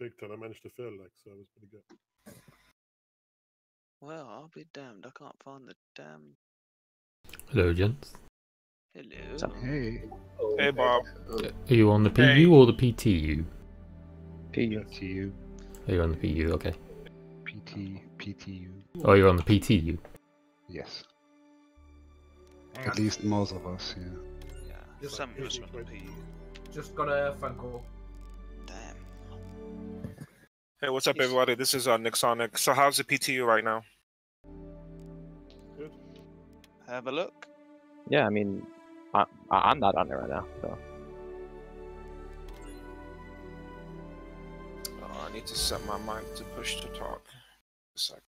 picked and I managed to fail, like, so it was pretty good. Well, I'll be damned. I can't find the damn. Hello, gents. Hello. Hey. Hey, Bob. Are you on the PU Hey. or the PTU? PTU. Are you on the PU? Okay. PTU. Oh, you're on the PTU. Yes. At least most of us, yeah. Yeah, Just some like of us on the PU. Just got a phone call. Damn. Hey, what's up, everybody? This is Nixonic. So, how's the PTU right now? Good. Have a look. Yeah, I mean, I'm not on there right now, so. Oh, I need to set my mic to push to talk. A sec.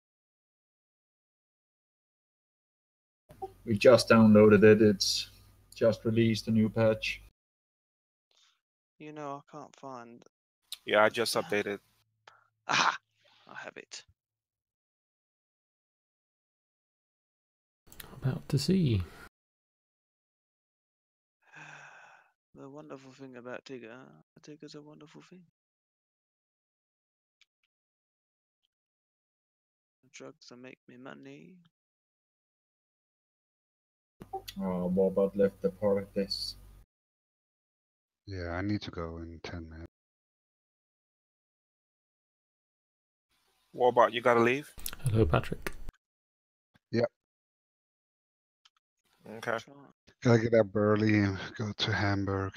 We just downloaded it. It's just released a new patch. You know, I can't find. Yeah, I just updated. Aha! I have it. About to see. The wonderful thing about Tigger. Tigger's a wonderful thing. Drugs that make me money. Oh, Warbot left the product list. Yeah, I need to go in 10 minutes. Warbot, you gotta leave? Hello, Patrick. Okay. Gotta get up early and go to Hamburg,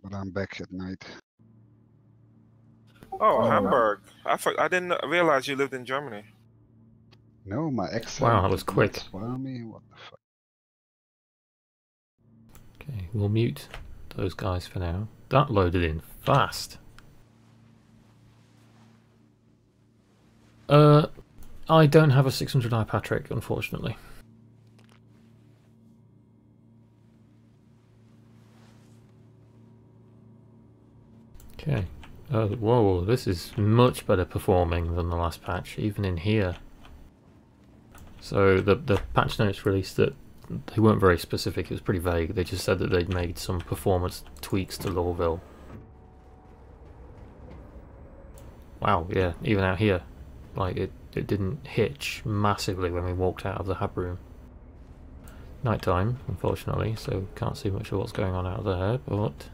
but I'm back at night. Oh, Hamburg. I didn't realize you lived in Germany. No, my ex. Wow, that was quick. Swallow me? What the fuck? Okay, we'll mute those guys for now. That loaded in fast. I don't have a 600i Patrick, unfortunately. Okay. Whoa, this is much better performing than the last patch, even in here. So the patch notes released that they weren't very specific, it was pretty vague. They just said that they'd made some performance tweaks to Lorville. Wow, yeah, even out here. Like, it didn't hitch massively when we walked out of the hub room. Nighttime, unfortunately, so can't see much of what's going on out there, but...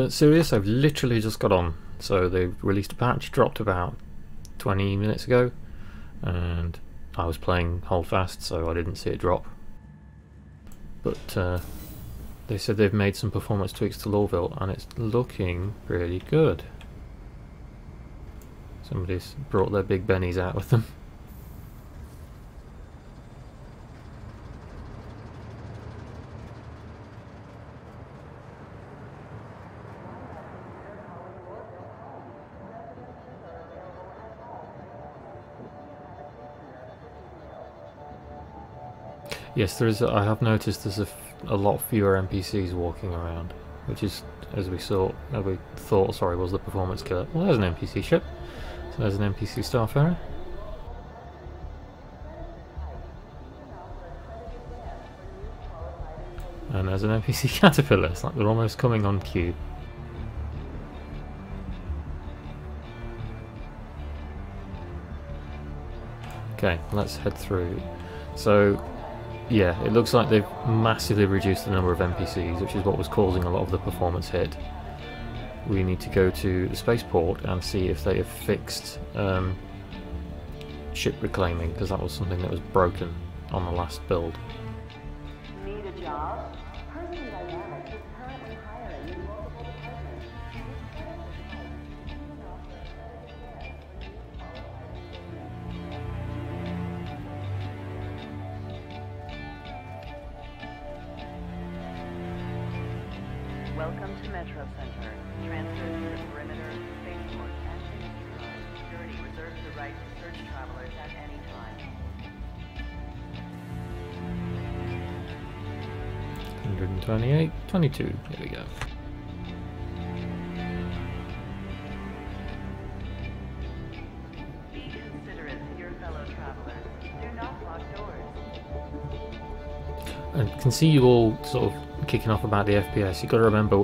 Serious, I've literally just got on. So they've released a patch, dropped about 20 minutes ago, and I was playing Hold Fast, so I didn't see it drop. But they said they've made some performance tweaks to Lorville, and it's looking pretty good. Somebody's brought their big bennies out with them. Yes, there is. I have noticed there's a lot fewer NPCs walking around, which is, as we thought, was the performance killer. Well, there's an NPC ship. So there's an NPC Starfarer. And there's an NPC Caterpillar. It's like they're almost coming on cue. Okay, let's head through. So, yeah, it looks like they've massively reduced the number of NPCs, which is what was causing a lot of the performance hit. We need to go to the spaceport and see if they have fixed ship reclaiming, because that was something that was broken on the last build. Need a job? Person Dynamics is currently hiring in multiple departments. Welcome to Metro Center. Transfer to the perimeter, spaceport, and industry. Security reserves the right to search travelers at any time. 128, 22, here we go. I can see you all sort of kicking off about the FPS. You've got to remember,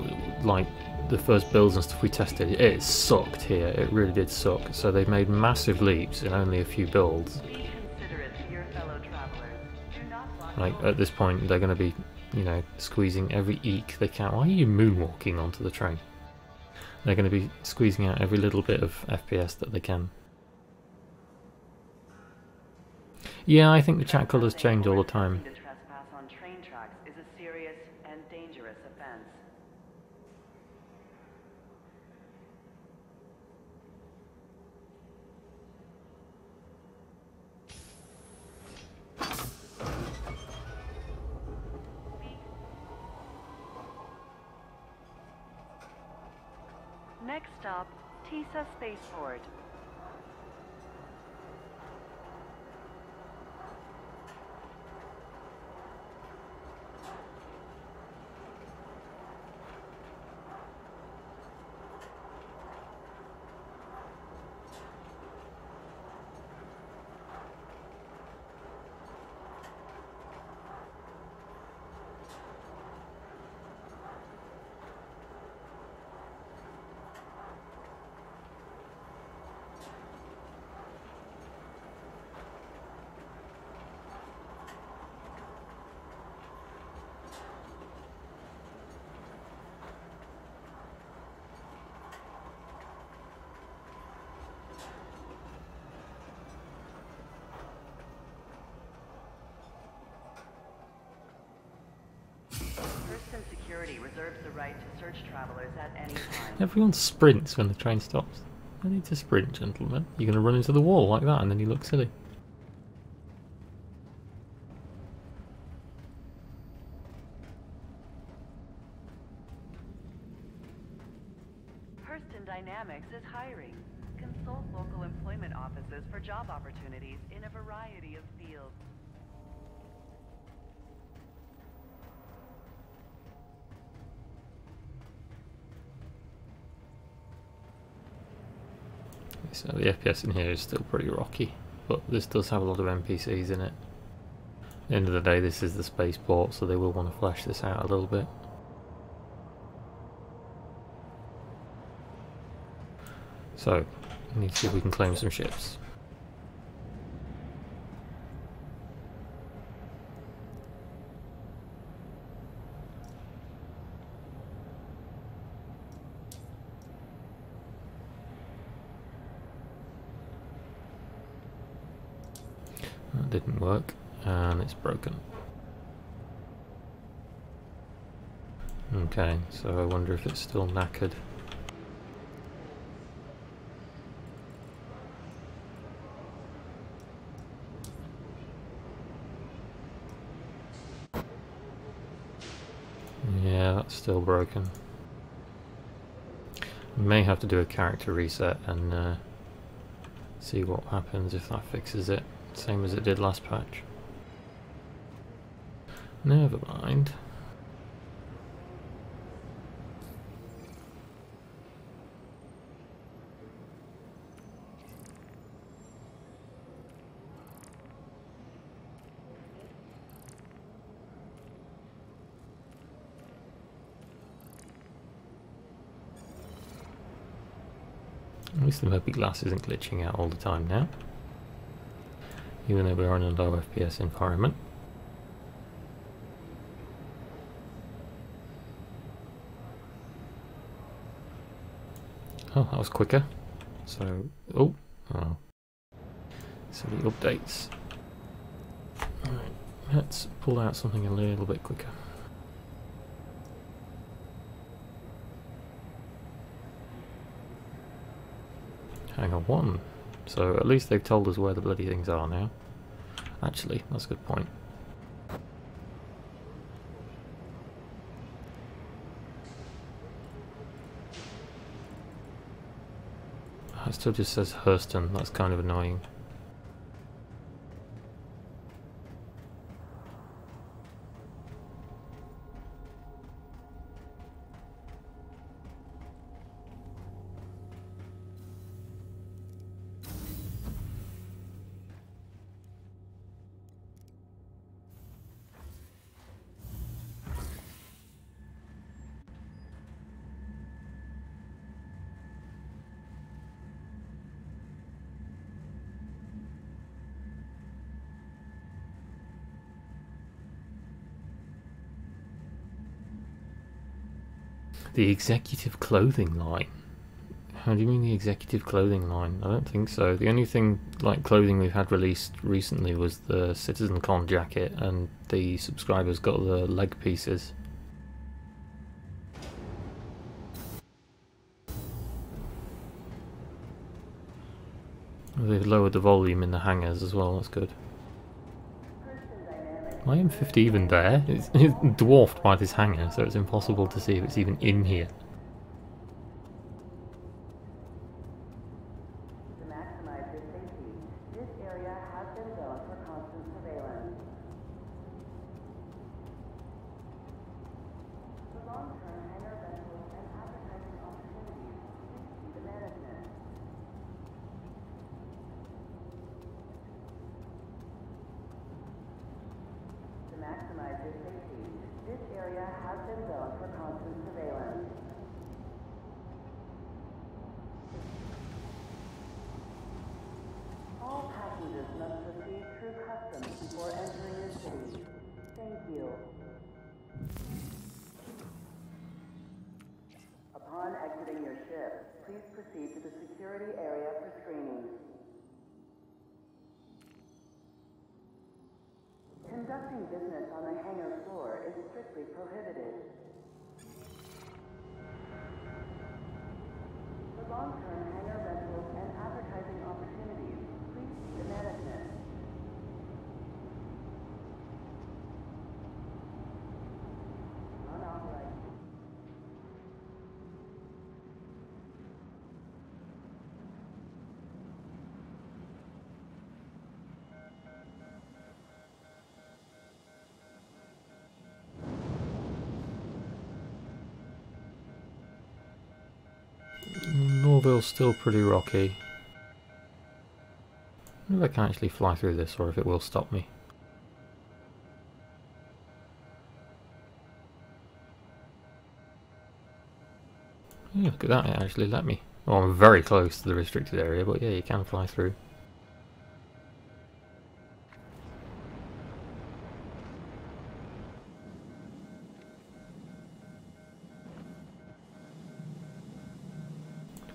like, the first builds and stuff we tested, it sucked here. It really did suck. So they've made massive leaps in only a few builds. Be considerate to your fellow travelers. Do not block Like, at this point, they're going to be, you know, squeezing every eek they can. Why are you moonwalking onto the train? They're going to be squeezing out every little bit of FPS that they can. Yeah, I think the chat colours change all the time. To trespass on train tracks is a serious and dangerous offense. Next stop, Tisa Spaceport. Person security reserves the right to search travelers at any time. Everyone sprints when the train stops. I need to sprint, gentlemen. You're going to run into the wall like that and then you look silly. Hurston Dynamics is hiring. Consult local employment offices for job opportunities in a variety of fields. So the FPS in here is still pretty rocky, but this does have a lot of NPCs in it. At the end of the day, this is the spaceport, so they will want to flesh this out a little bit. So, we need to see if we can claim some ships. That didn't work, and it's broken. Okay, so I wonder if it's still knackered. Yeah, that's still broken. We may have to do a character reset and see what happens if that fixes it. Same as it did last patch. Never mind. At least the Moby glass isn't glitching out all the time now, even though we're on a low FPS environment. Oh, that was quicker. So, oh, so the updates. Alright, let's pull out something a little bit quicker. Hang on, one. So at least they've told us where the bloody things are now. Actually, that's a good point. It still just says Hurston, that's kind of annoying. The executive clothing line. How do you mean the executive clothing line? I don't think so. The only thing like clothing we've had released recently was the CitizenCon jacket, and the subscribers got the leg pieces. They've lowered the volume in the hangars as well, that's good. My M50 even there? It's dwarfed by this hangar, so it's impossible to see if it's even in here. To maximize your safety, this area has been zoned for constant surveillance. For long-term hangar rentals and advertising opportunities, please see the management. To maximize your safety, this area has been zoned for constant surveillance. All passengers must proceed through customs before entering your city. Thank you. Upon exiting your ship, please proceed to the security area for screening. Conducting business on the hangar floor is strictly prohibited. For long-term hangar rentals and advertising opportunities, please see the management. Unauthorized. Norville's still pretty rocky. I wonder if I can actually fly through this, or if it will stop me. Yeah, look at that, it actually let me. Well, I'm very close to the restricted area, but yeah, you can fly through.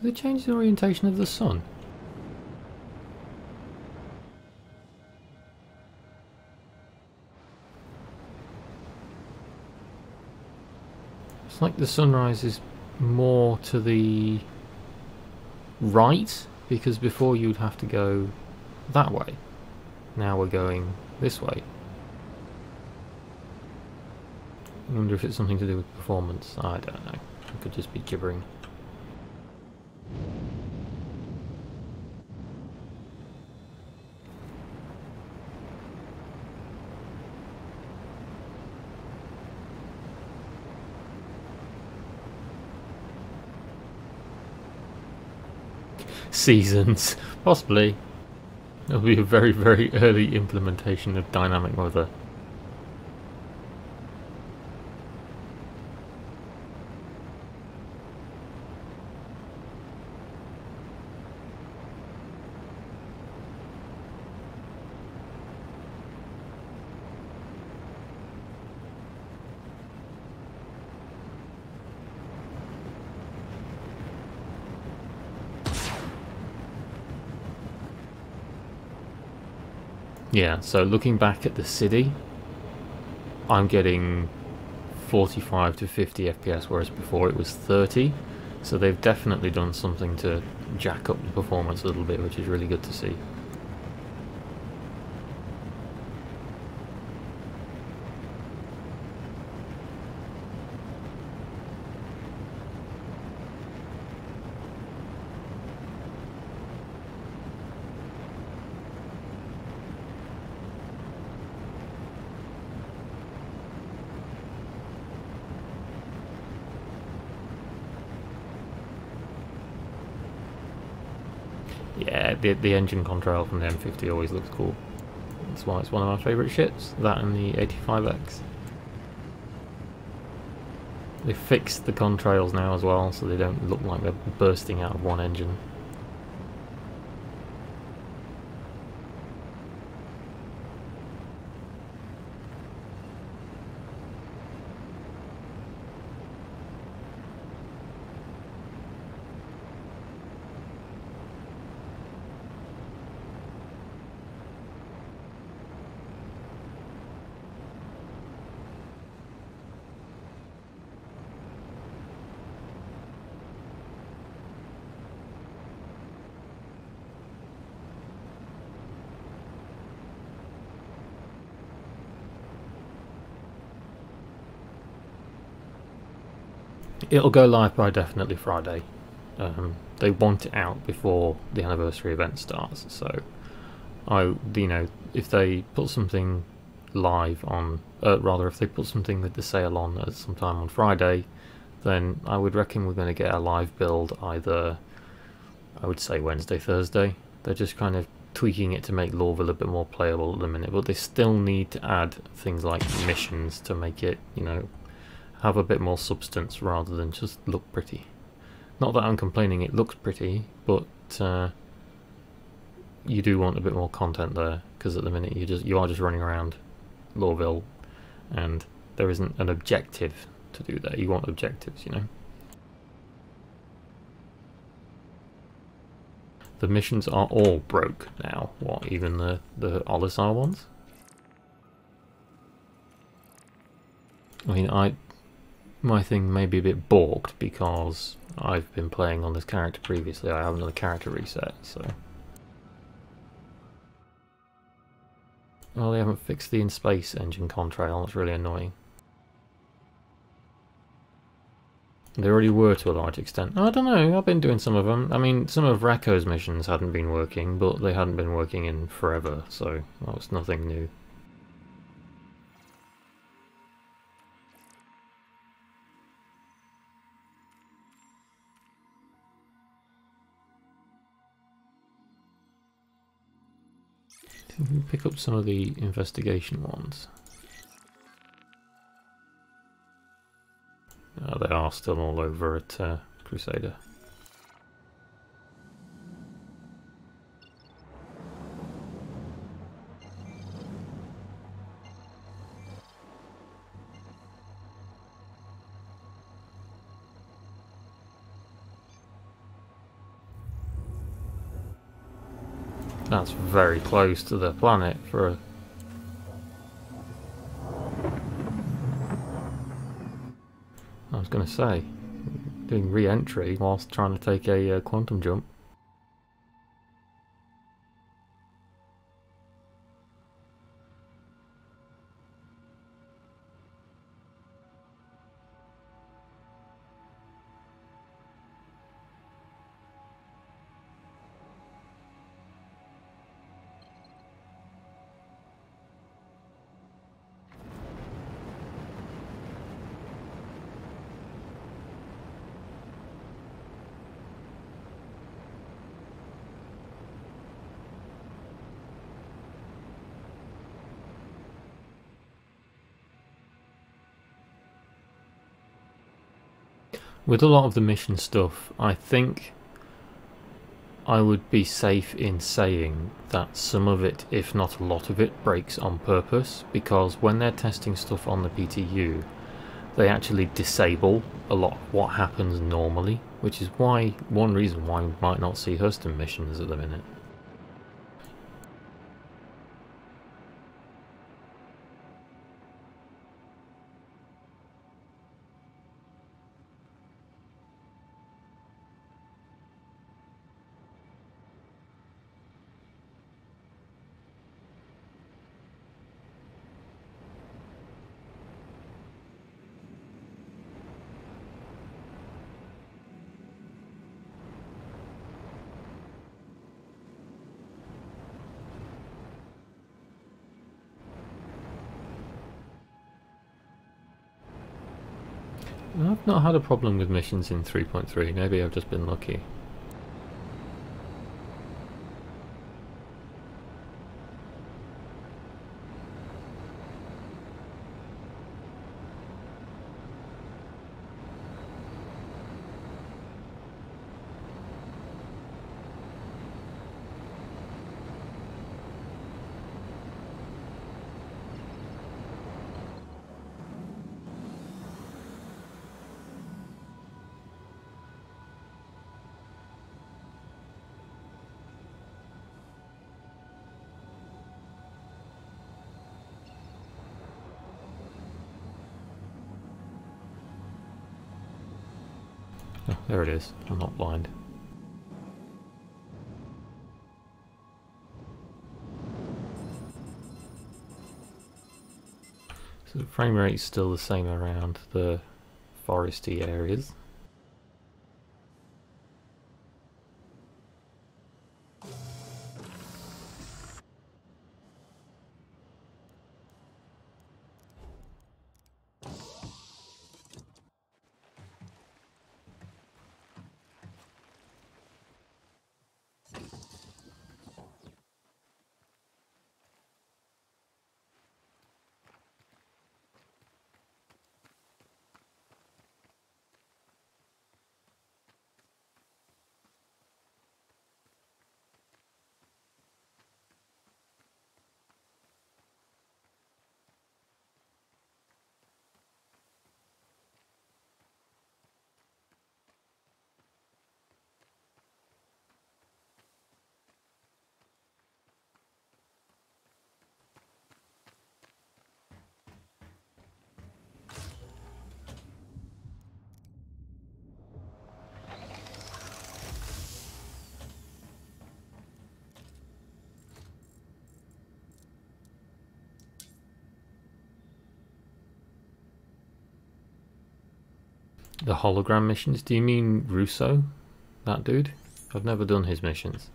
Did they change the orientation of the sun? It's like the sunrise is more to the right, because before you'd have to go that way. Now we're going this way. I wonder if it's something to do with performance. I don't know. I could just be gibbering. Seasons, possibly. It'll be a very, very early implementation of dynamic weather. Yeah, so looking back at the city, I'm getting 45 to 50 FPS, whereas before it was 30. So they've definitely done something to jack up the performance a little bit, which is really good to see. Yeah, the engine control from the M50 always looks cool. That's why it's one of my favourite ships. That and the 85X. They fixed the contrails now as well, so they don't look like they're bursting out of one engine. It'll go live by definitely Friday. They want it out before the anniversary event starts, so if they put something live on, rather if they put something with the sale on at some time on Friday, then I would reckon we're going to get a live build either, I would say Wednesday, Thursday. They're just kind of tweaking it to make Lorville a bit more playable at the minute, but they still need to add things like missions to make it, have a bit more substance rather than just look pretty. Not that I'm complaining it looks pretty, but you do want a bit more content there, because at the minute you are just running around Lorville and there isn't an objective to do there. You want objectives, The missions are all broke now. What, even the Olisar ones? I mean, my thing may be a bit balked because I've been playing on this character previously. I haven't done a character reset, so. Oh, they haven't fixed the in-space engine contrail. That's really annoying. They already were to a large extent. I don't know, I've been doing some of them. I mean, some of Rako's missions hadn't been working, but they hadn't been working in forever, so that was nothing new. Can we pick up some of the investigation ones? Oh, they are still all over at Crusader. That's very close to the planet for a... I was going to say, doing re-entry whilst trying to take a quantum jump. With a lot of the mission stuff, I think I would be safe in saying that some of it, if not a lot of it, breaks on purpose, because when they're testing stuff on the PTU, they actually disable a lot of what happens normally, which is one reason why we might not see Huston missions at the minute. I've not had a problem with missions in 3.3, maybe I've just been lucky. Oh, there it is. I'm not blind. So the frame rate's still the same around the foresty areas. The hologram missions? Do you mean Russo? That dude? I've never done his missions.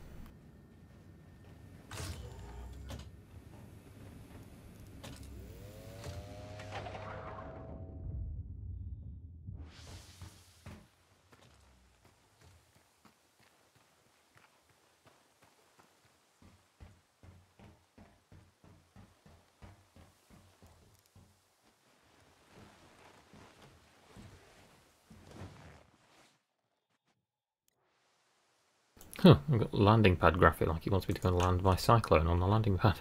Huh, I've got landing pad graphic, like he wants me to go and land my Cyclone on the landing pad.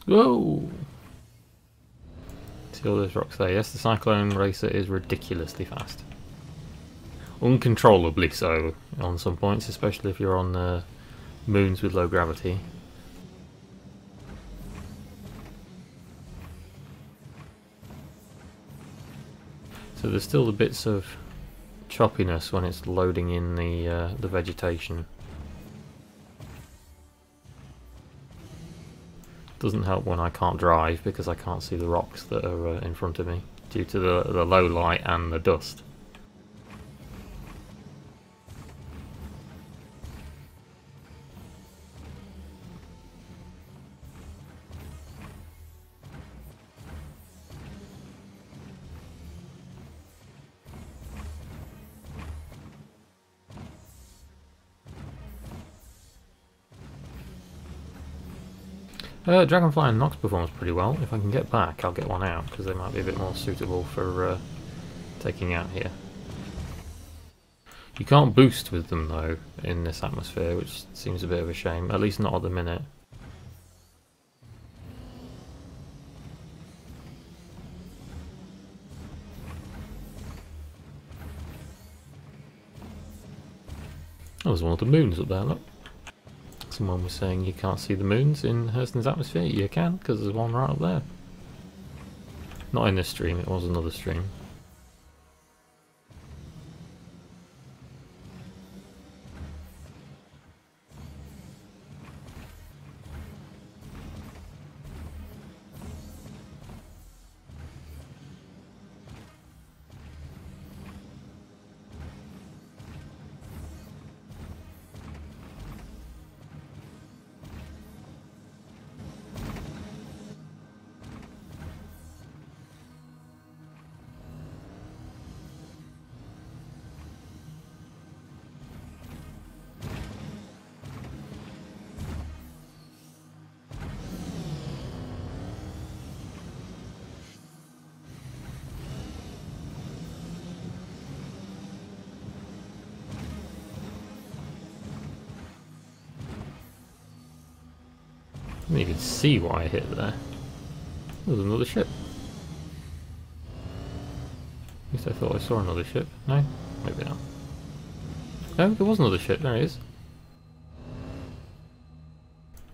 Whoa! See all those rocks there. Yes, the Cyclone Racer is ridiculously fast. Uncontrollably so on some points, especially if you're on moons with low gravity. So there's still the bits of choppiness when it's loading in the vegetation. Doesn't help when I can't drive because I can't see the rocks that are in front of me due to the low light and the dust. Dragonfly and Nox performs pretty well. If I can get back, I'll get one out, because they might be a bit more suitable for taking out here. You can't boost with them, though, in this atmosphere, which seems a bit of a shame. At least not at the minute. Oh, there's one of the moons up there, look. Someone was saying you can't see the moons in Hurston's atmosphere. You can, because there's one right up there. Not in this stream, it was another stream. I didn't even see what I hit there. There was another ship. At least I thought I saw another ship. No? Maybe not. No, there was another ship. There it is.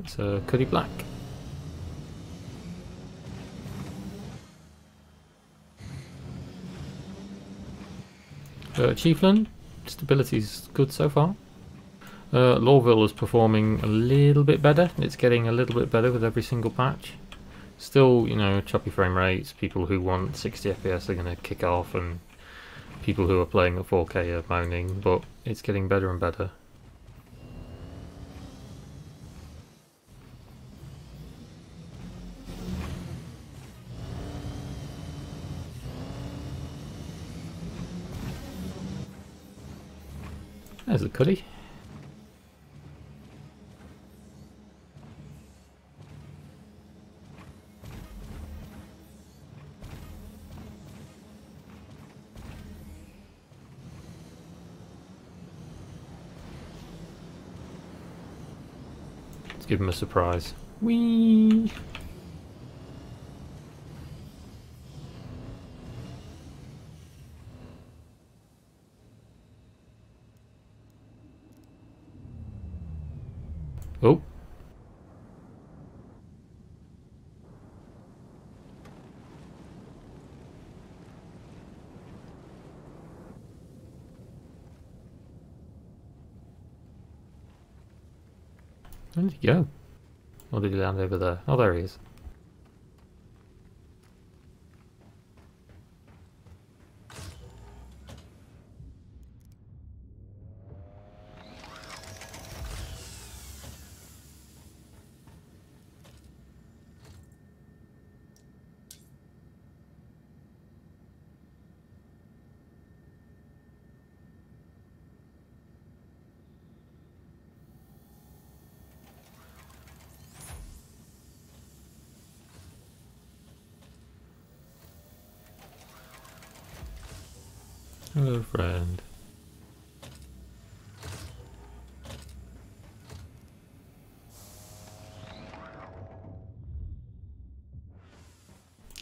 It's a Cuddy Black. Chiefland, stability's good so far. Lawville is performing a little bit better. It's getting a little bit better with every single patch. Still, you know, choppy frame rates. People who want 60 FPS are going to kick off, and people who are playing at 4K are moaning, but it's getting better and better. There's the Cuddy. Let's give him a surprise. Whee! Oh. Where did he go? Or did he land over there? Oh, there he is. Hello, friend.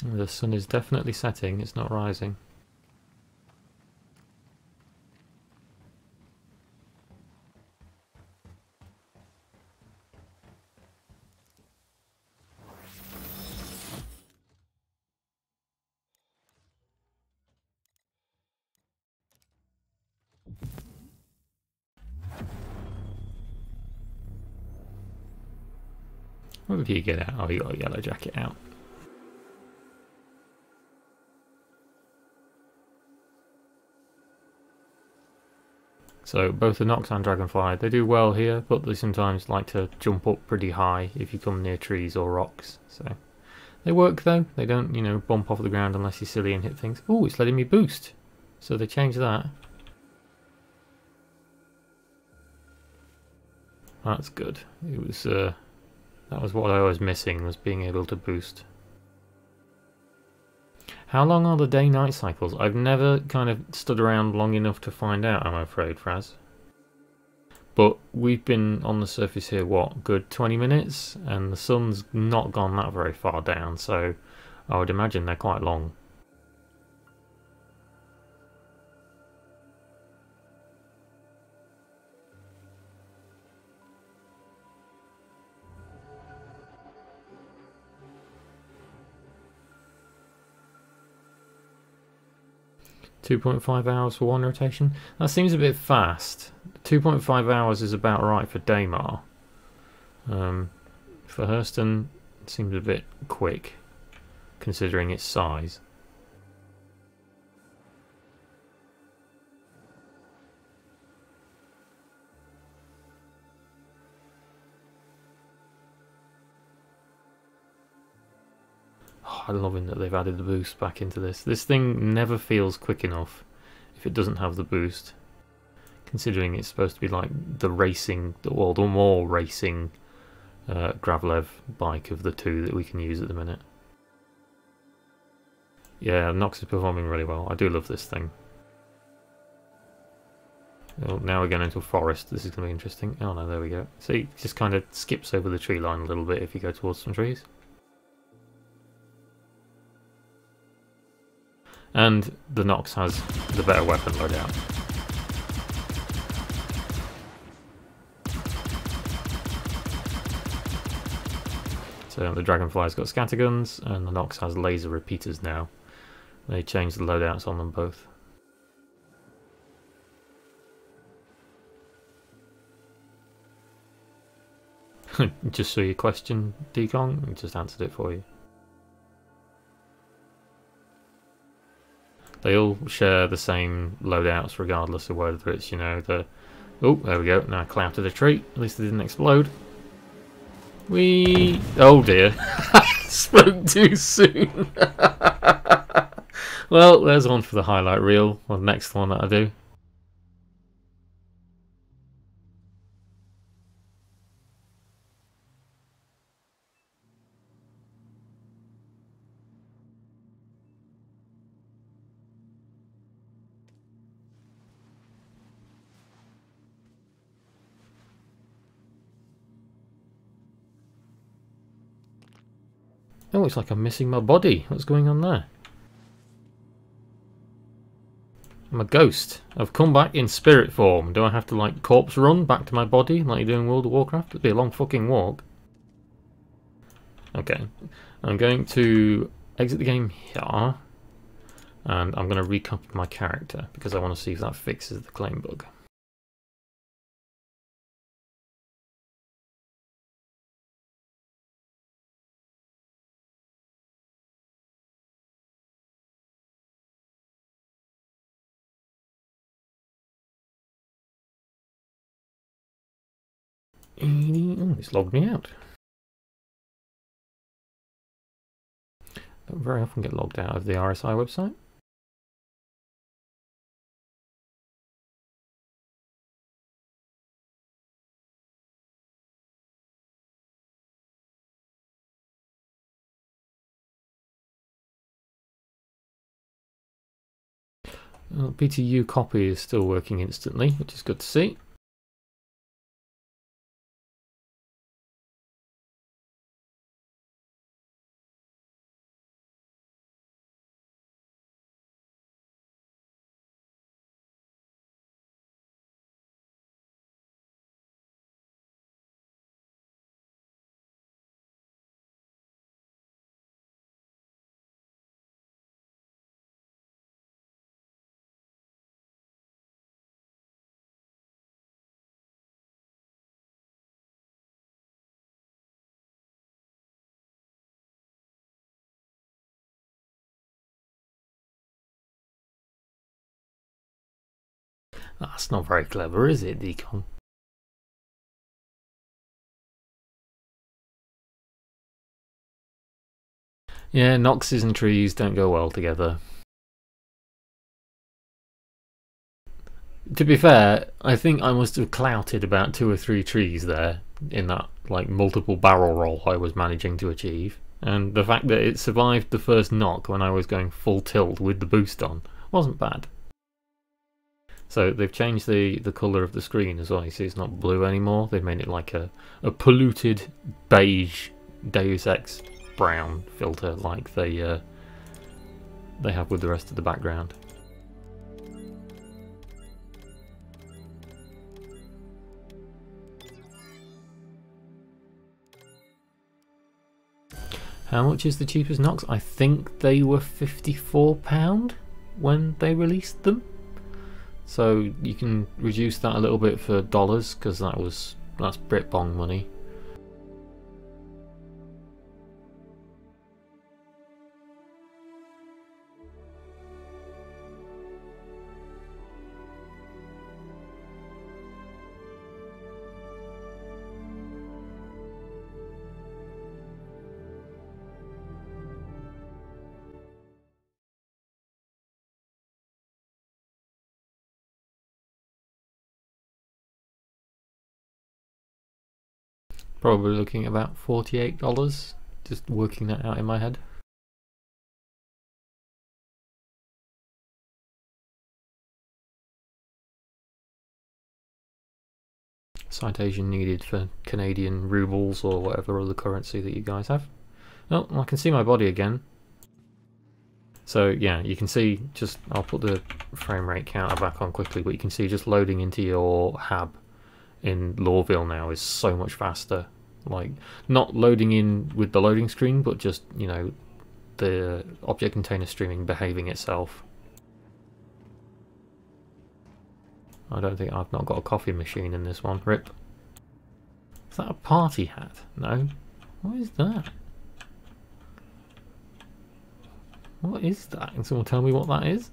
The sun is definitely setting, it's not rising. What did you get out? Oh, you got a Yellowjacket out. So both the Nox and Dragonfly, they do well here, but they sometimes like to jump up pretty high if you come near trees or rocks. So they work though. They don't, you know, bump off the ground unless you're silly and hit things. Oh, it's letting me boost. So they changed that. That's good. It was that was what I was missing, was being able to boost. How long are the day-night cycles? I've never kind of stood around long enough to find out, I'm afraid, Fraz. But we've been on the surface here, what, good 20 minutes? And the sun's not gone that very far down, so I would imagine they're quite long. .5 hours for one rotation. That seems a bit fast. 2.5 hours is about right for Daymar. For Hurston, it seems a bit quick, considering its size. I'm loving that they've added the boost back into this. This thing never feels quick enough if it doesn't have the boost, considering it's supposed to be like the racing, or the more racing Gravlev bike of the two that we can use at the minute. Yeah, Nox is performing really well. I do love this thing. Well, now we're going into a forest. This is going to be interesting. Oh no, there we go. See, it just kind of skips over the tree line a little bit if you go towards some trees. And the Nox has the better weapon loadout. So the Dragonfly's got scatterguns, and the Nox has laser repeaters now. They changed the loadouts on them both. Just saw your question, Decon. I just answered it for you. They all share the same loadouts regardless of whether it's, you know, the... Oh, there we go. Now I clouted a tree. At least it didn't explode. Oh dear. Spoke too soon. Well, there's one for the highlight reel. Well, the next one that I do. Oh, it's like I'm missing my body. What's going on there? I'm a ghost. I've come back in spirit form. Do I have to, like, corpse run back to my body like you do in World of Warcraft? It'd be a long fucking walk. Okay. I'm going to exit the game here. And I'm going to recopy my character because I want to see if that fixes the claim bug. Oh, it's logged me out. Don't very often get logged out of the RSI website. Well, PTU copy is still working instantly, which is good to see. That's not very clever, is it, Decon? Yeah, Noxes and trees don't go well together. To be fair, I think I must have clouted about 2 or 3 trees there in that, like, multiple barrel roll I was managing to achieve. And the fact that it survived the first knock when I was going full tilt with the boost on wasn't bad. So they've changed the colour of the screen as well. You see it's not blue anymore. They've made it like a polluted beige Deus Ex brown filter like they have with the rest of the background. How much is the cheapest Nox? I think they were £54 when they released them. So you can reduce that a little bit for dollars because that's Britbong money. Probably looking at about $48, just working that out in my head. citation needed for Canadian rubles or whatever other currency that you guys have. Oh, I can see my body again. So yeah, you can see just, I'll put the frame rate counter back on quickly, but you can see just loading into your hab in Lorville now is so much faster. Like, not loading in with the loading screen, but just, you know, the object container streaming behaving itself. I don't think, I've not got a coffee machine in this one. Rip. Is that a party hat? No. What is that? What is that? Can someone tell me what that is?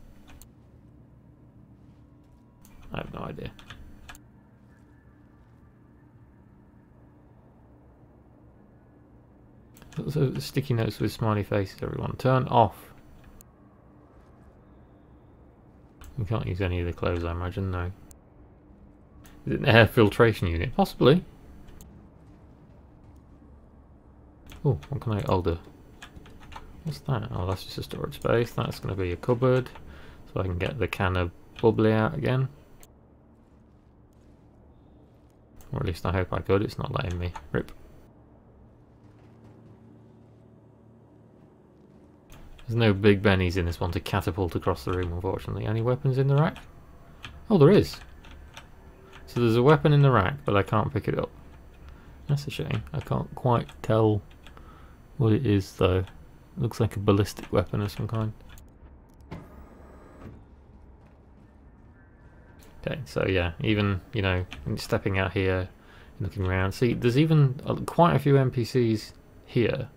I have no idea. So sticky notes with smiley faces, everyone. Turn off. You can't use any of the clothes, I imagine, no. Is it an air filtration unit? Possibly. Oh, what can I order? What's that? Oh, that's just a storage space. That's going to be a cupboard. So I can get the can of bubbly out again. Or at least I hope I could. It's not letting me. Rip. There's no big bennies in this one to catapult across the room, unfortunately. Any weapons in the rack? Oh, there is. So there's a weapon in the rack, but I can't pick it up. That's a shame. I can't quite tell what it is, though. It looks like a ballistic weapon of some kind. Okay, so yeah, even, you know, stepping out here, looking around. See, there's even quite a few NPCs here.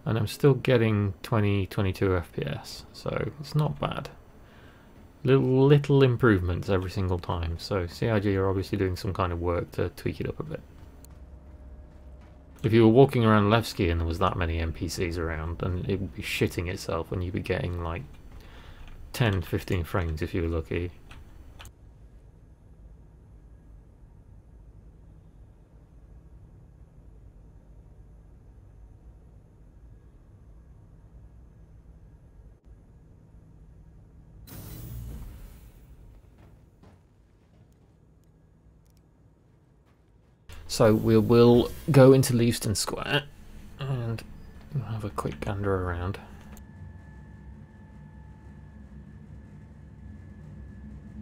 And I'm still getting 22 FPS, so it's not bad. Little improvements every single time. So CIG are obviously doing some kind of work to tweak it up a bit. If you were walking around Levski and there was that many NPCs around, then it would be shitting itself when you'd be getting like 10-15 frames if you were lucky. So we will go into Leavesden Square and have a quick gander around.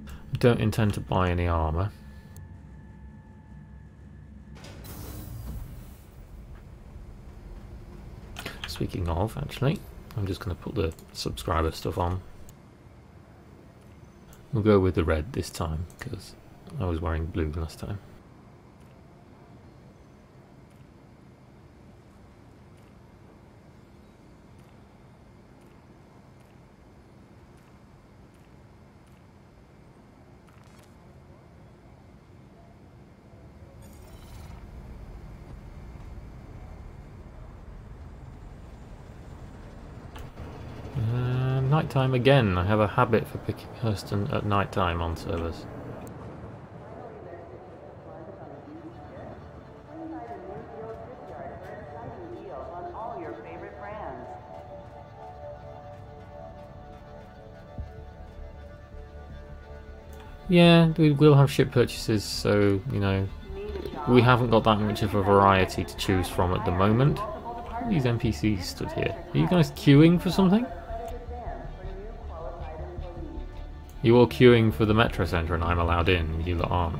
I don't intend to buy any armour. Speaking of, actually, I'm just going to put the subscriber stuff on. We'll go with the red this time because I was wearing blue last time. Nighttime again. I have a habit for picking Hurston at nighttime on servers. Yeah, we will have ship purchases, so, you know, we haven't got that much of a variety to choose from at the moment. These NPCs stood here. Are you guys queuing for something? You all queuing for the Metro Centre and I'm allowed in, you lot aren't.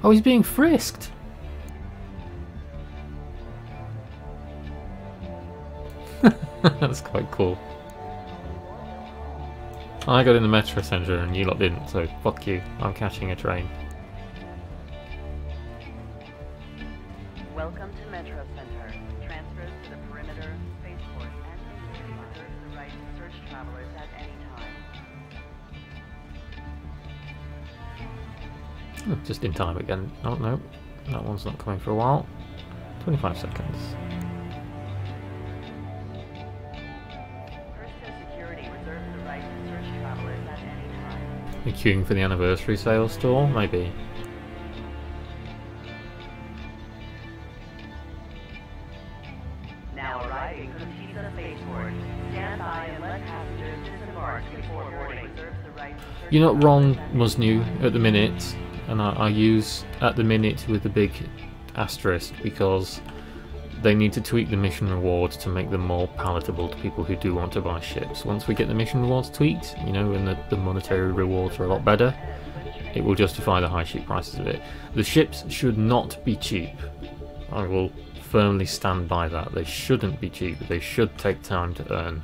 Oh, he's being frisked! That's quite cool. I got in the Metro Centre and you lot didn't, so fuck you. I'm catching a train. Welcome to Metro Center. Transfers to the perimeter, spaceport, and security reserves the right to search travelers at any time. Oh, just in time again. Oh no, that one's not coming for a while. 25 seconds. You're queuing for the anniversary sale store? Maybe. Now arriving from Tisa Spaceport. Stand by and let passengers disembark before boarding. You're not wrong, Musnu, at the minute. and I use at the minute with the big asterisk because they need to tweak the mission rewards to make them more palatable to people who do want to buy ships. Once we get the mission rewards tweaked, you know, and the monetary rewards are a lot better, it will justify the high ship prices of it. The ships should not be cheap. I will firmly stand by that. They shouldn't be cheap. They should take time to earn.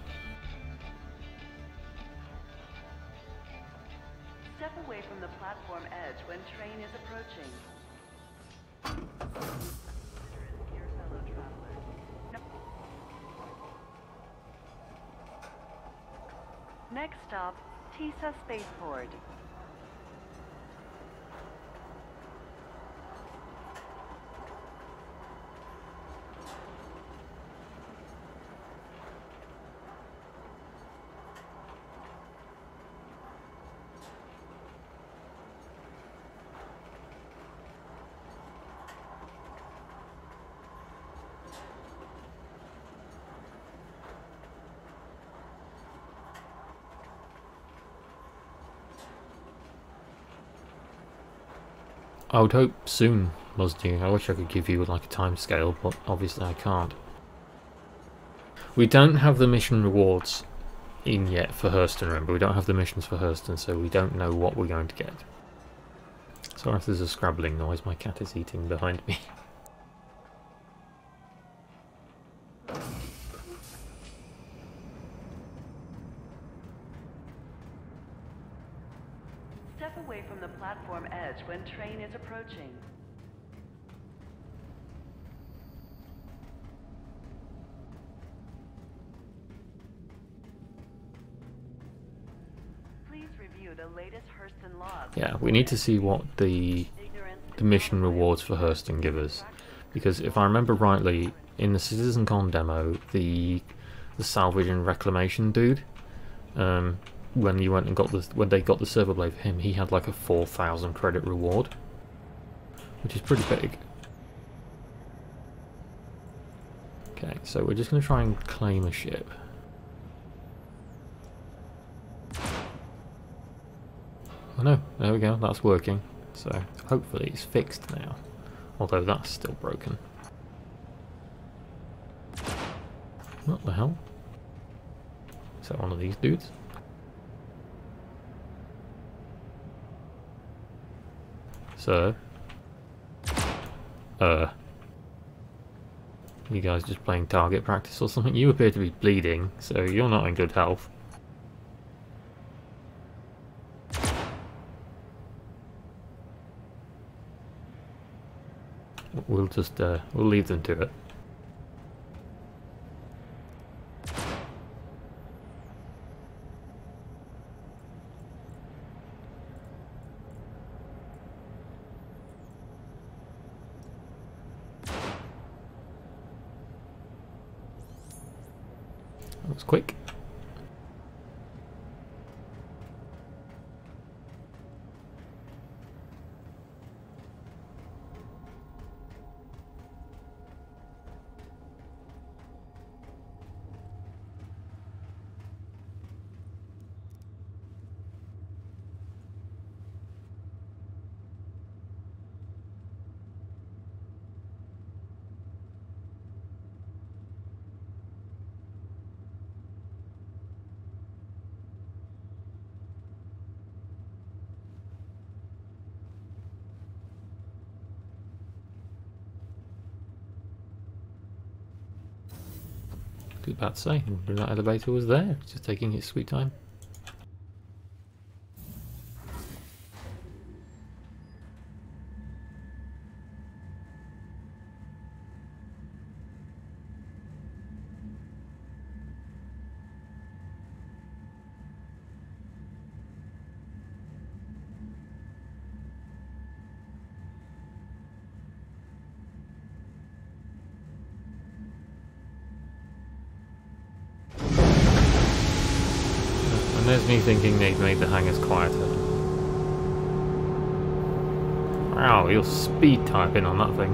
Step away from the platform edge when train is approaching. Your fellow traveler. Next stop, Tisa Spaceport. I would hope soon, Muzdy. I wish I could give you like a time scale, but obviously I can't. We don't have the mission rewards in yet for Hurston, remember? We don't have the missions for Hurston, so we don't know what we're going to get. Sorry if there's a scrabbling noise, my cat is eating behind me. Step away from the platform edge when train is approaching. Please review the latest Hurston logs. Yeah, we need to see what the mission rewards for Hurston give us. Because if I remember rightly, in the CitizenCon demo, the salvage and reclamation dude, when you went and got when they got the server blade for him, he had like a 4,000 credit reward, which is pretty big. Okay, so we're just going to try and claim a ship. Oh no, there we go, that's working. So hopefully it's fixed now, although that's still broken. What the hell? Is that one of these dudes? So, you guys just playing target practice or something? You appear to be bleeding, so you're not in good health. We'll just, we'll leave them to it. That was quick. Too bad to say, that elevator was there, just taking its sweet time. And there's me thinking they've made the hangars quieter. Wow, you're speed typing on that thing.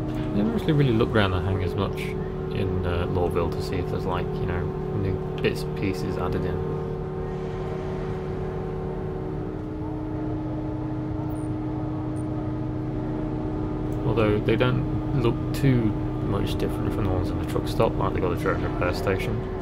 I never actually really looked around the hangars much. at Lawville to see if there's like, you know, new bits and pieces added in. Although they don't look too much different from the ones in the truck stop, like they got a drone repair station.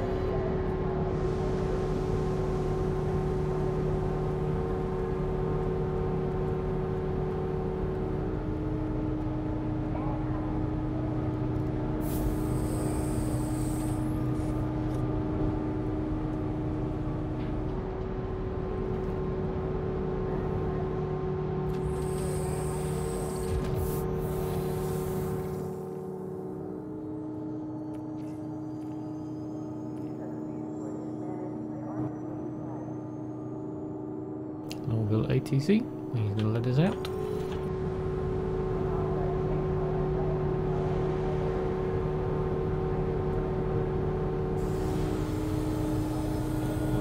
Norville ATC, he's going to let us out.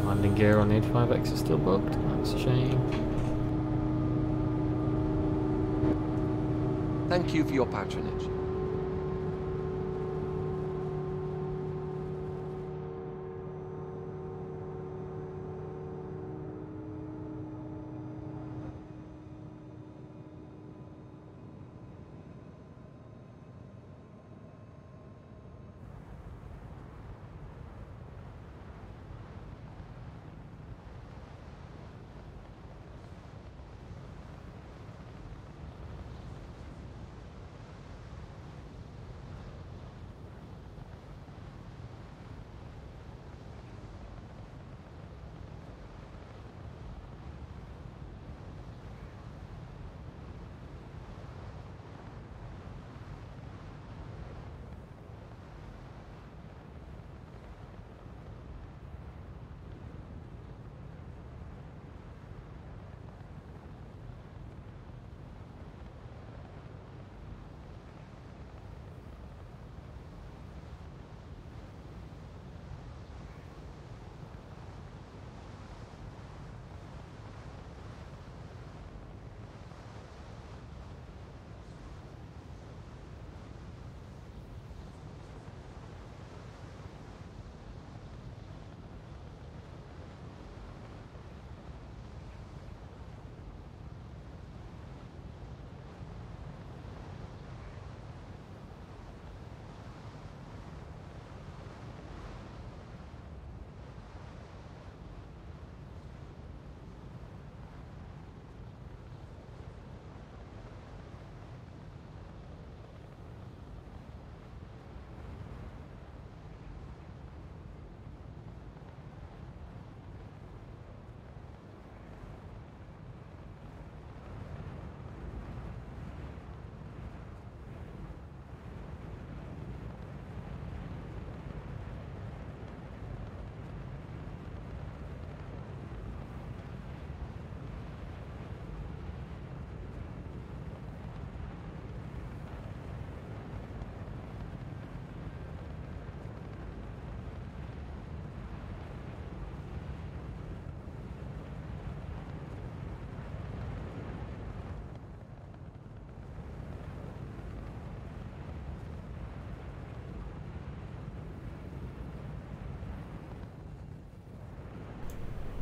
Landing gear on the 85X is still bugged, that's a shame. Thank you for your patronage.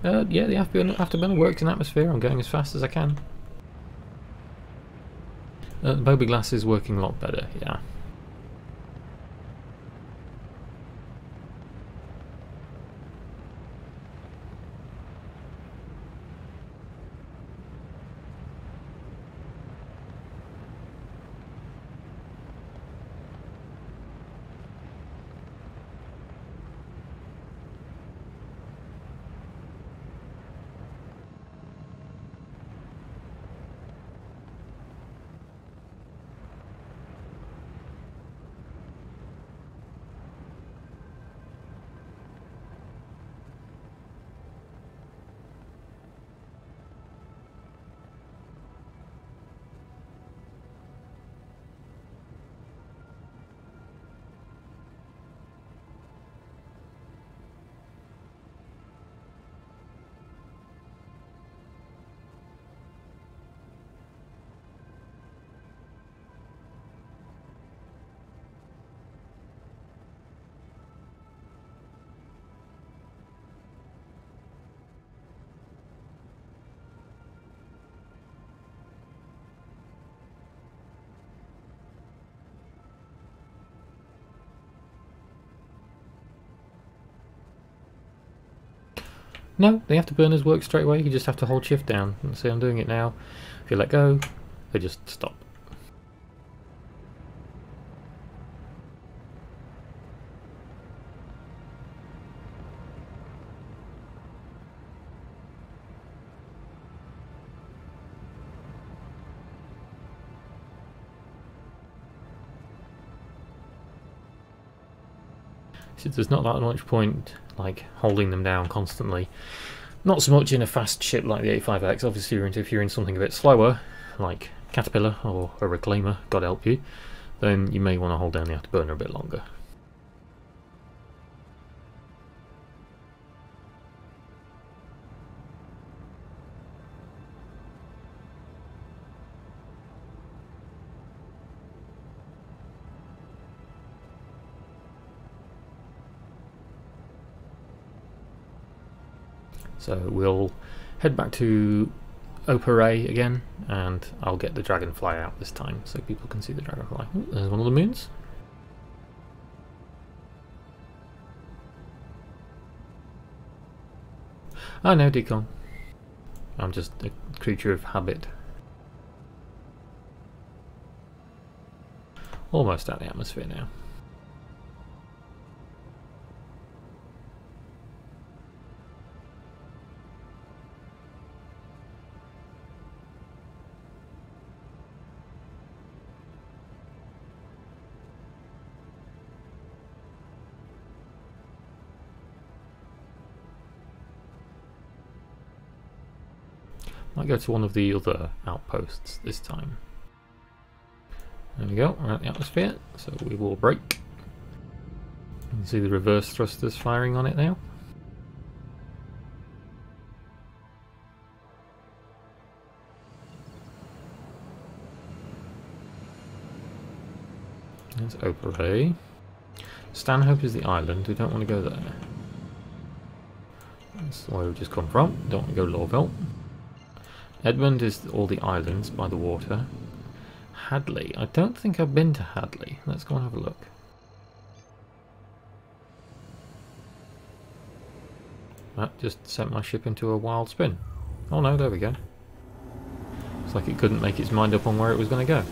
Yeah, the afterburner works in atmosphere. I'm going as fast as I can. The Bobby glass is working a lot better, yeah. No, the afterburners work straight away. You just have to hold shift down. And see, I'm doing it now. If you let go, they just stop. So there's not that much point like holding them down constantly. Not so much in a fast ship like the 85X. Obviously, if you're in something a bit slower, like Caterpillar or a Reclaimer, God help you, then you may want to hold down the afterburner a bit longer. So we'll head back to Aopoa again, and I'll get the Dragonfly out this time so people can see the Dragonfly. Ooh, there's one of the moons. Oh no, decon. I'm just a creature of habit. Almost out of the atmosphere now. Might go to one of the other outposts this time. There we go, we're at the atmosphere, so we will brake. You can see the reverse thrusters firing on it now. There's Aopoa. Stanhope is the island, we don't want to go there. That's where we've just come from, don't want to go Lorville. Edmund is all the islands by the water. Hadley. I don't think I've been to Hadley. Let's go and have a look. That just sent my ship into a wild spin. Oh no, there we go. It's like it couldn't make its mind up on where it was going to go.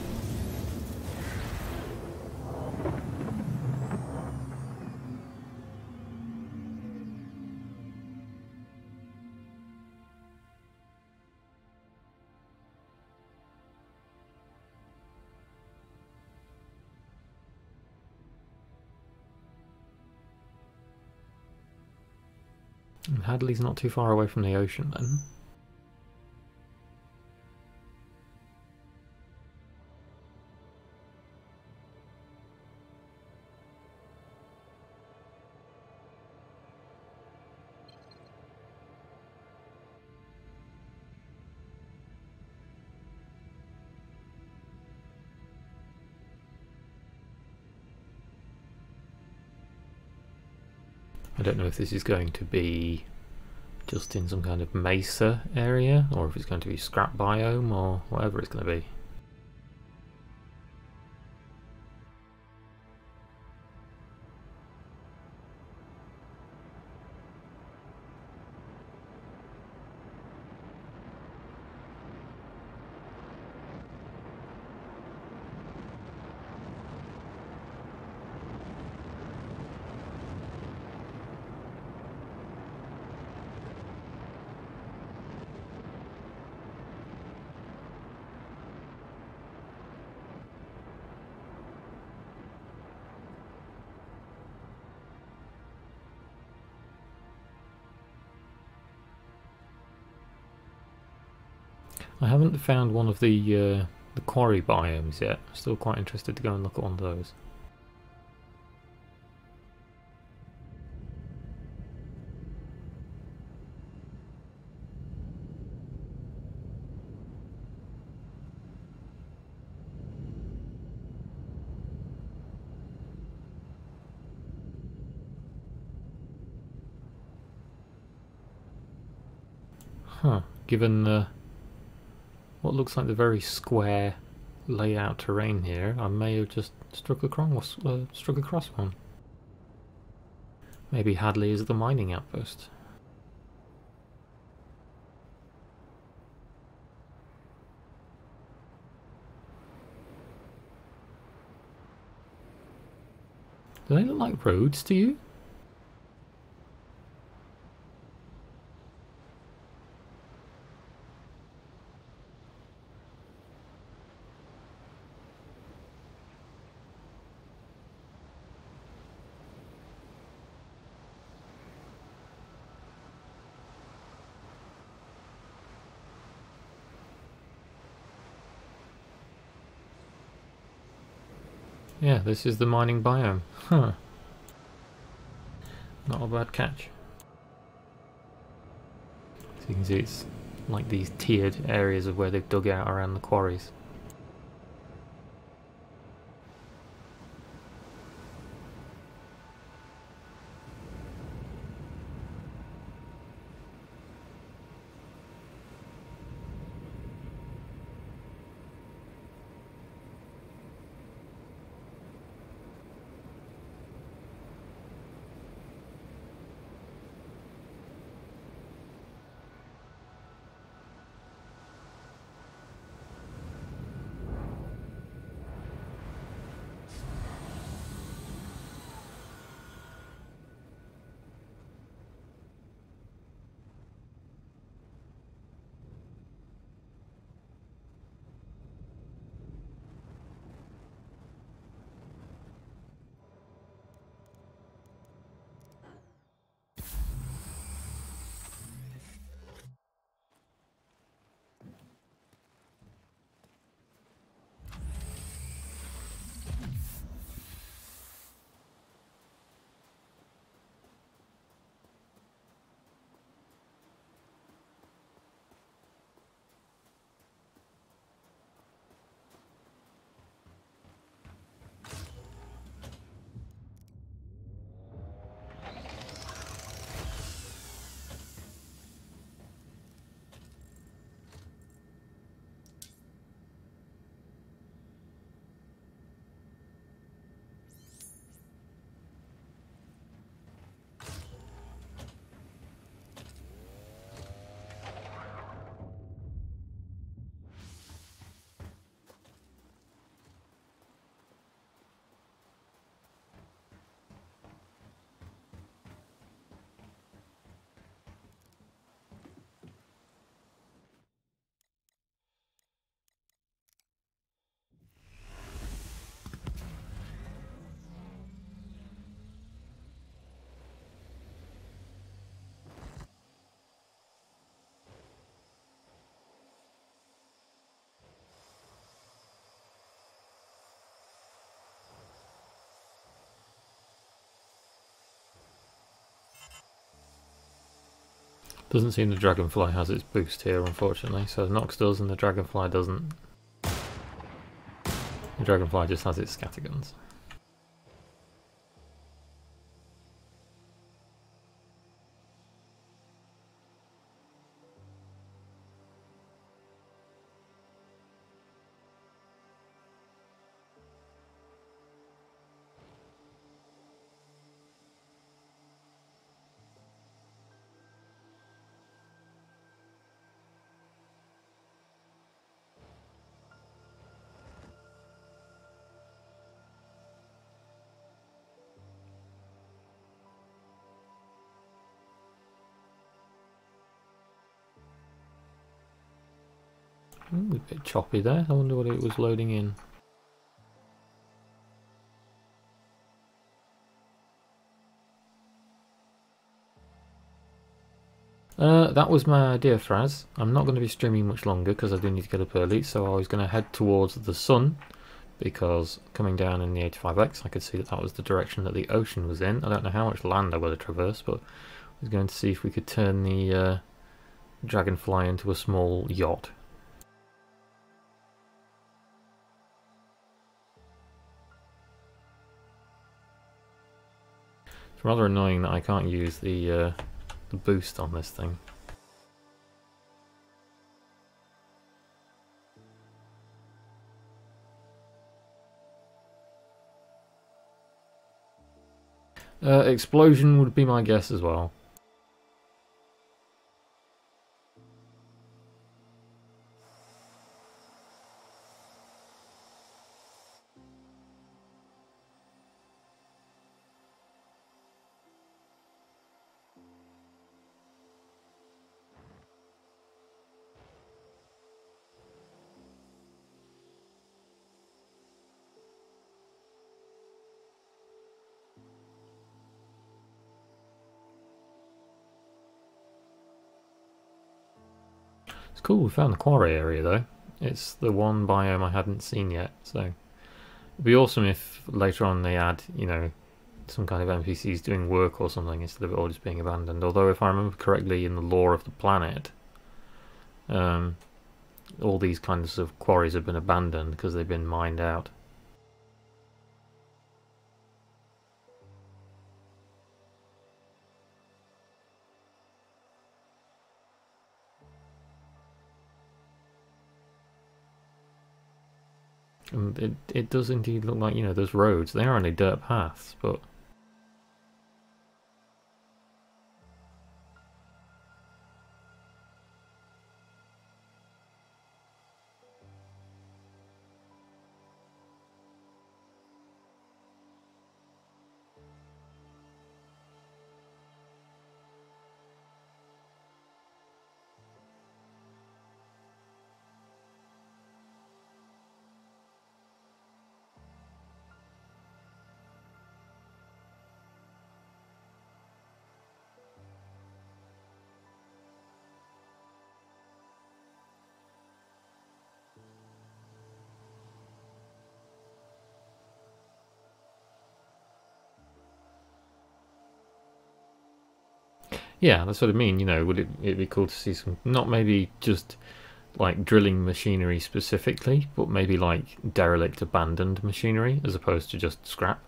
And Hadley's not too far away from the ocean then. I don't know if this is going to be just in some kind of mesa area, or if it's going to be scrap biome, or whatever it's going to be. I haven't found one of the quarry biomes yet. I'm still quite interested to go and look at one of those. Huh, given the what looks like the very square layout terrain here, I may have just struck across one. Maybe Hadley is the mining outpost. Do they look like roads to you? Yeah, this is the mining biome. Huh. Not a bad catch. So you can see it's like these tiered areas of where they've dug out around the quarries. Doesn't seem the Dragonfly has its boost here, unfortunately. So the Nox does and the Dragonfly doesn't. The Dragonfly just has its scatterguns. Ooh, a bit choppy there. I wonder what it was loading in. That was my idea, Fraz. I'm not going to be streaming much longer because I do need to get up early, so I was going to head towards the sun because coming down in the 85X I could see that that was the direction that the ocean was in. I don't know how much land I've got to traverse, but I was going to see if we could turn the Dragonfly into a small yacht. It's rather annoying that I can't use the boost on this thing. Explosion would be my guess as well. It's cool, we found the quarry area though. It's the one biome I hadn't seen yet, so it'd be awesome if later on they add, you know, some kind of NPCs doing work or something instead of it all just being abandoned. Although if I remember correctly in the lore of the planet, all these kinds of quarries have been abandoned because they've been mined out. And it does indeed look like, you know, there's roads. They are only dirt paths, but yeah, that's what I mean, you know, would it'd be cool to see some, not maybe just like drilling machinery specifically, but maybe like derelict abandoned machinery as opposed to just scrap.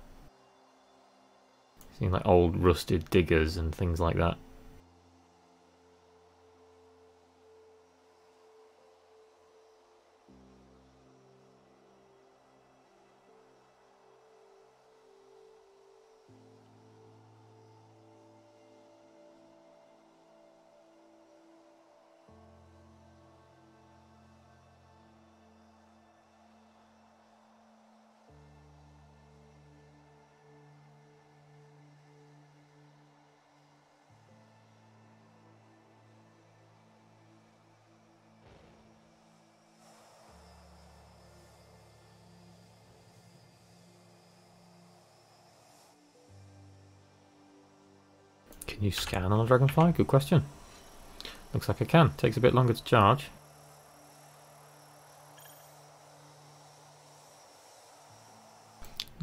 Seeing like old rusted diggers and things like that. Can you scan on a Dragonfly? Good question. Looks like I can. Takes a bit longer to charge.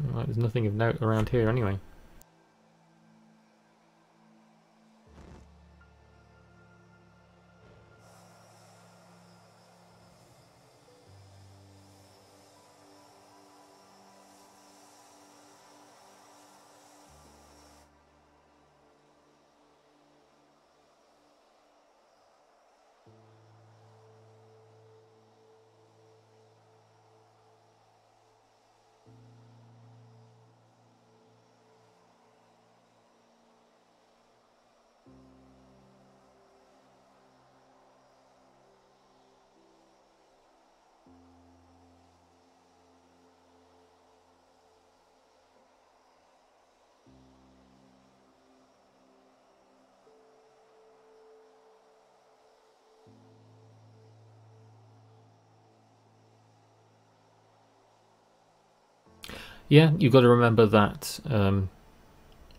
Right, there's nothing of note around here anyway. Yeah, you've got to remember that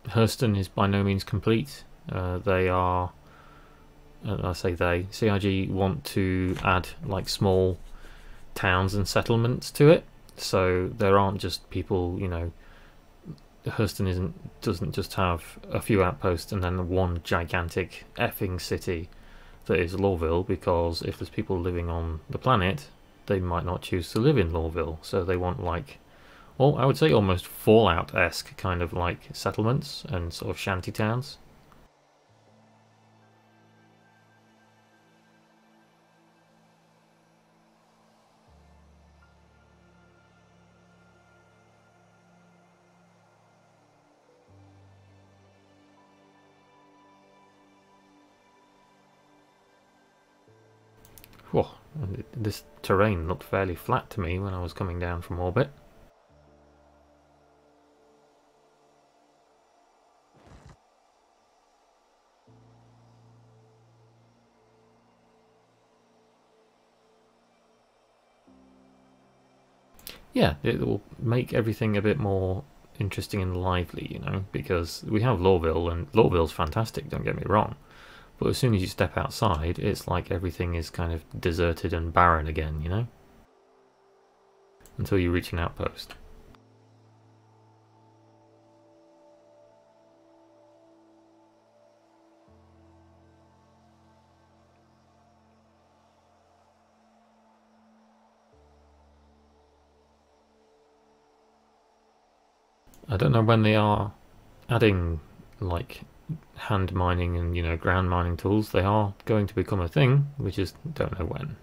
Hurston is by no means complete. They are, I say they, CIG want to add like small towns and settlements to it, so there aren't just people, you know, Hurston doesn't just have a few outposts and then one gigantic effing city that is Lawville, because if there's people living on the planet, they might not choose to live in Lawville, so they want like, well, I would say almost Fallout-esque kind of like settlements and sort of shanty towns. Whoa, this terrain looked fairly flat to me when I was coming down from orbit. Yeah, it will make everything a bit more interesting and lively, you know, because we have Lawville, and Lawville's fantastic, don't get me wrong, but as soon as you step outside, it's like everything is kind of deserted and barren again, you know? Until you reach an outpost. I don't know when they are adding like hand mining and, you know, ground mining tools. They are going to become a thing, we just don't know when.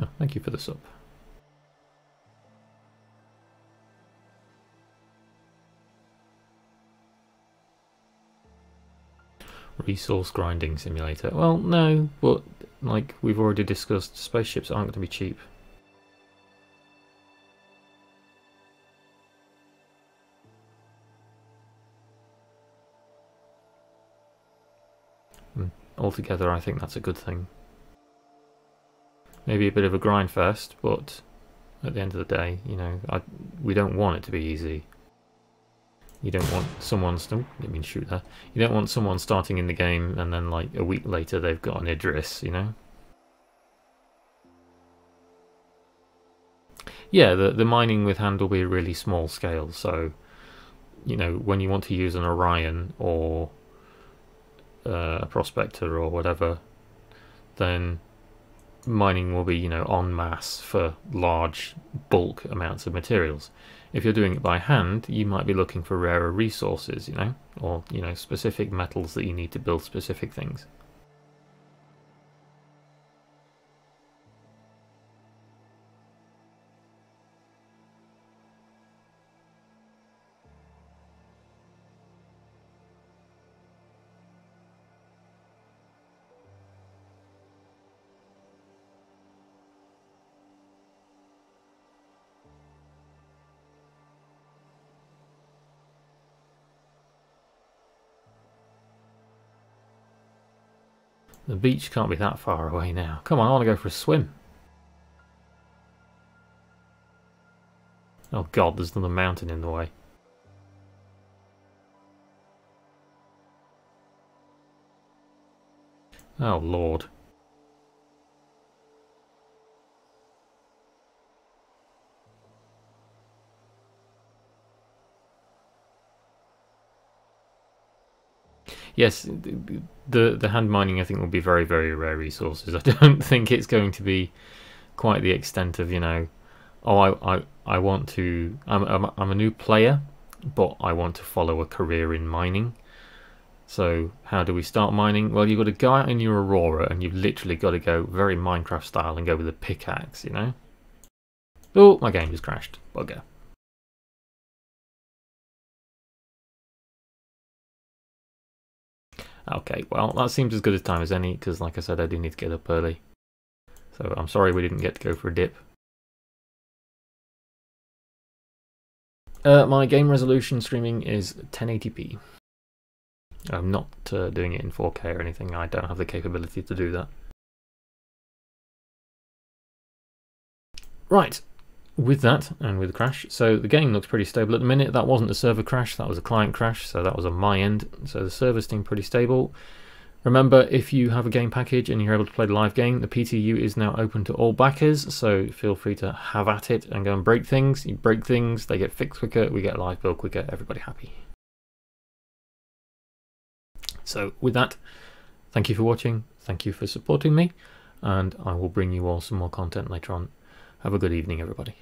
Oh, thank you for the sub. Resource grinding simulator. Well, no, but like we've already discussed, spaceships aren't going to be cheap. Altogether, I think that's a good thing. Maybe a bit of a grind first, but at the end of the day, you know, we don't want it to be easy. You don't want someone, didn't mean shoot there. You don't want someone starting in the game and then like a week later they've got an Idris, you know? Yeah, the mining with hand will be a really small scale, so, you know, when you want to use an Orion or a Prospector or whatever, then mining will be, you know, en masse for large bulk amounts of materials. If you're doing it by hand, you might be looking for rarer resources, you know, or, you know, specific metals that you need to build specific things. The beach can't be that far away now. Come on, I want to go for a swim. Oh god, there's another mountain in the way. Oh lord. Yes, the hand mining I think will be very, very rare resources. I don't think it's going to be quite the extent of, you know, oh, I want to, I'm a new player, but I want to follow a career in mining. So how do we start mining? Well, you've got to go out in your Aurora and you've literally got to go very Minecraft style and go with a pickaxe, you know? Oh, my game just crashed. Bugger. Okay, well, that seems as good a time as any, because like I said, I do need to get up early. So I'm sorry we didn't get to go for a dip. My game resolution streaming is 1080p. I'm not doing it in 4K or anything, I don't have the capability to do that. Right, with that and with the crash, so the game looks pretty stable at the minute. That wasn't a server crash, that was a client crash, so that was on my end. So the server's seem pretty stable. Remember, if you have a game package and you're able to play the live game, the PTU is now open to all backers, so feel free to have at it and go and break things. You break things, they get fixed quicker, we get a live build quicker, everybody happy. So with that, thank you for watching, thank you for supporting me, and I will bring you all some more content later on. Have a good evening, everybody.